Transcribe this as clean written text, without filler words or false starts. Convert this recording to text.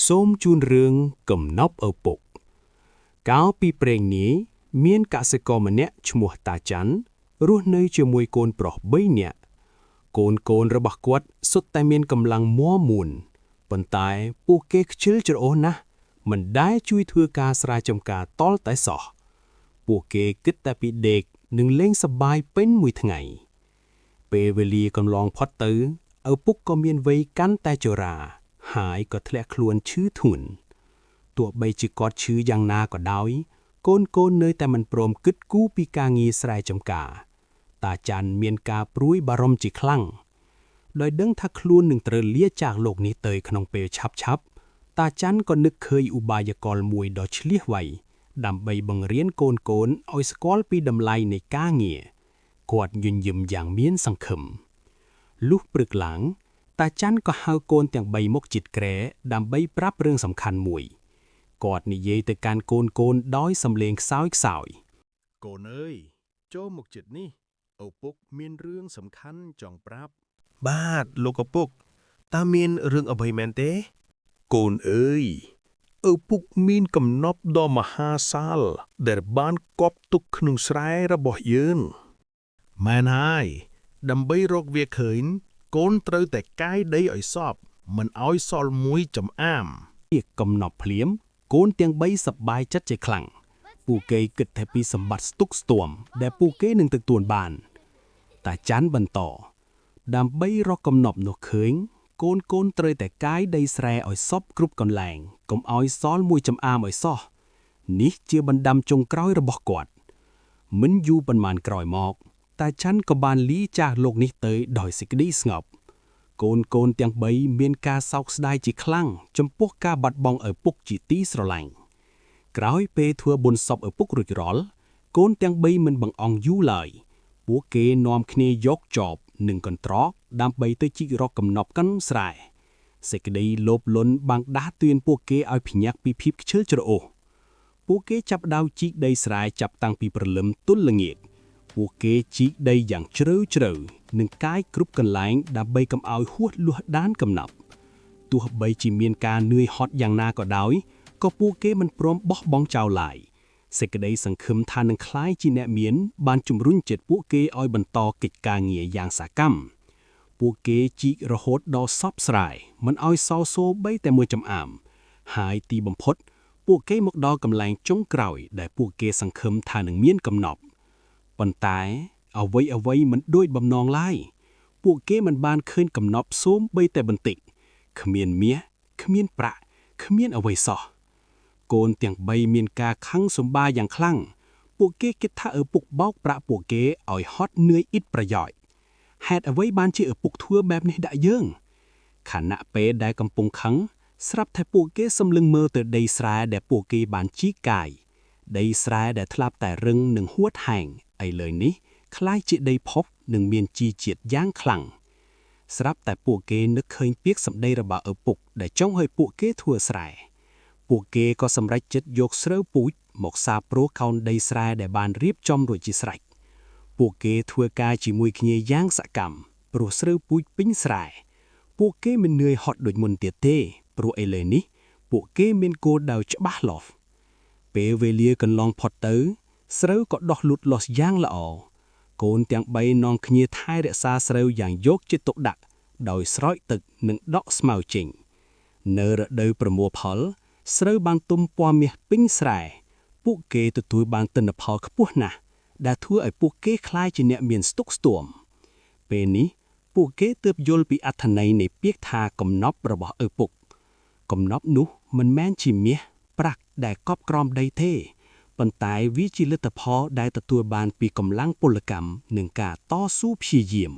សូមជូនរឿងកំណប់ឪពុកកាលពីព្រេងនាយមានកសិករម្នាក់ឈ្មោះតាច័ន្ទរស់នៅជាមួយកូនប្រុស3នាក់កូនរបស់គាត់សុទ្ធតែមានកម្លាំងមាំមួនប៉ុន្តែពួកគេខ្ជិលច្រអូសណាស់មិនដែលជួយធ្វើការស្រែចម្ការតល់តែសោះពួកគេគិតតែពីដេកនិងលេងសប្បាយពេញមួយថ្ងៃពេលវេលាកន្លងផុតទៅឪពុកក៏មានវ័យកាន់តែជរាហើយក៏ធ្លាក់ខ្លួនឈឺធ្ងន់ទោះបីជាគាត់ឈឺយ៉ាងណាក៏ដោយកូននៅតែមិនព្រមគិតគូរពីការងារស្រែចម្ការតាច័ន្ទមានការព្រួយបារម្ភជាខ្លាំងដោយដឹងថាខ្លួននឹងត្រូវលាចាកលោកនេះទៅក្នុងពេលឆាប់តាច័ន្ទក៏នឹកឃើញឧបាយកលមួយដ៏ឆ្លៀសវៃដើម្បីបង្រៀនកូនឲ្យស្គាល់ពីតម្លៃនៃការងារគាត់ញញឹមយ៉ាងមានសង្ឃឹមលុះព្រឹកឡើងតាច័ន្ទក៏ហៅកូនទាំង3មកជិតគ្រែដើម្បីប្រាប់រឿងសំខាន់មួយគាត់និយាយទៅកាន់កូនដោយសំឡេងខ្សោយៗកូនអើយចូលមកជិតនេះឪពុកមានរឿងសំខាន់ចង់ប្រាប់បាទលោកឪពុកតើមានរឿងអ្វីមែនទេកូនអើយឪពុកមានកំណប់ដ៏មហាសាលដែលបានកប់ទុកក្នុងស្រែរបស់យើងមែនហើយដើម្បីរកវាឃើញកូនត្រូវតែកាយដីឲ្យសពមិនឲ្យសល់មួយចំអាមកំណប់ភ្លាមកូនទាំង3សប្បាយចិត្តជាខ្លាំងពួកគេគិតតែពីសម្បត្តិស្ទុកស្ទួមដែលពួកគេនឹងទទួលបានតាច័ន្ទបន្តដើម្បីរកកំណប់នោះឃើញកូនត្រូវតែកាយដីស្រែឲ្យសពគ្រប់កន្លែងកុំឲ្យសល់មួយចំអាមឲ្យសោះនេះជាបណ្ដាំចុងក្រោយរបស់គាត់មិនយូរប៉ុន្មានក្រោយមកតាច័ន្ទក៏បានលាចាកលោកនេះទៅដោយសេចក្តីស្ងប់កូនទាំង3មានការសោកស្ដាយជាខ្លាំងចំពោះការបាត់បង់ឪពុកជាទីស្រឡាញ់ក្រោយពេលធ្វើបុណ្យសពឪពុករួចរាល់កូនទាំង3មិនបង្អង់យូរឡើយពួកគេនាំគ្នាយកចបនិងកន្ត្រកដើម្បីទៅជីករកកំណប់កាន់ស្រែសេចក្តីលោភលន់បានដាស់តឿនពួកគេឲ្យភ្ញាក់ពីភាពខ្ជិលច្រអូសពួកគេចាប់ផ្ដើមជីកដីស្រែចាប់តាំងពីព្រលឹមទល់ល្ងាចពួកគេជីកដីយ៉ាងជ្រៅនិងកាយគ្រប់កន្លែងដើម្បីកុំឲ្យហួសលួសដានកំណប់ទោះបីជាមានការនឿយហត់យ៉ាងណាក៏ដោយក៏ពួកគេមិនព្រមបោះបង់ចោលឡើយសេចក្តីសង្ឃឹមថានឹងក្លាយជាអ្នកមានបានជំរុញចិត្តពួកគេឲ្យបន្តកិច្ចការងារយ៉ាងសកម្មពួកគេជីករហូតដល់សព្វស្រែមិនឲ្យសល់សូម្បីតែមួយចំអាមហើយទីបំផុតពួកគេមកដល់កន្លែងចុងក្រោយដែលពួកគេសង្ឃឹមថានឹងមានកំណប់ប៉ុន្តែអ្វីមិនដូចបំណងឡើយពួកគេមិនបានឃើញកំណប់សូម្បីតែបន្តិចគ្មានមាសគ្មានប្រាក់គ្មានអ្វីសោះកូនទាំង3មានការខឹងសម្បារយ៉ាងខ្លាំងពួកគេគិតថាឪពុកបោកប្រាក់ពួកគេឲ្យហត់នឿយឥតប្រយោជន៍ហេតុអ្វីបានជាឪពុកធ្វើបែបនេះដាក់យើងខណៈពេលដែលកំពុងខឹងស្រាប់តែពួកគេសម្លឹងមើលទៅដីស្រែដែលពួកគេបានជីកកាយដីស្រែដែលធ្លាប់តែរឹងនិងហួតហែងឥឡូវនេះคล้ายជាដីផុសនិងមានជីជាតិយ៉ាងខ្លាំងស្រាប់តែពួកគេនឹកឃើញពាក្យសម្ដីរបស់ឪពុកដែលចង់ឲ្យពួកគេធ្វើស្រែពួកគេក៏សម្រេចចិត្តយកស្រូវពូជមកសាបព្រោះខោនដីស្រែដែលបានរៀបចំរួចជាស្រេចពួកគេធ្វើការជាមួយគ្នាយ៉ាងសកម្មព្រោះស្រូវពូជពេញស្រែពួកគេមិននឿយហត់ដូចមុនទៀតទេព្រោះឥឡូវនេះពួកគេមានគោលដៅច្បាស់លាស់ពេលវេលាកន្លងផុតទៅស្រូវក៏ដុះលូតលាស់យ៉ាងល្អកូនទាំង3នាំគ្នាថែរក្សាស្រូវយ៉ាងយកចិត្តទុកដាក់ដោយស្រោចទឹកនិងដកស្មៅចេញនៅរដូវប្រមូលផលស្រូវបានទុំពណ៌មាសពេញស្រែពួកគេទទួលបានទិន្នផលខ្ពស់ណាស់ដែលធ្វើឲ្យពួកគេក្លាយជាអ្នកមានស្តុកស្ទួមពេលនេះពួកគេទើបយល់ពីអត្ថន័យនៃពាក្យថាកំណប់របស់ឪពុកកំណប់នោះមិនមែនជាមាសប្រាក់ដែលកប់ក្រោមដីទេប៉ុន្តែវាជាលទ្ធផលដែលទទួលបានពីកម្លាំងពលកម្មនិងការតស៊ូព្យាយាម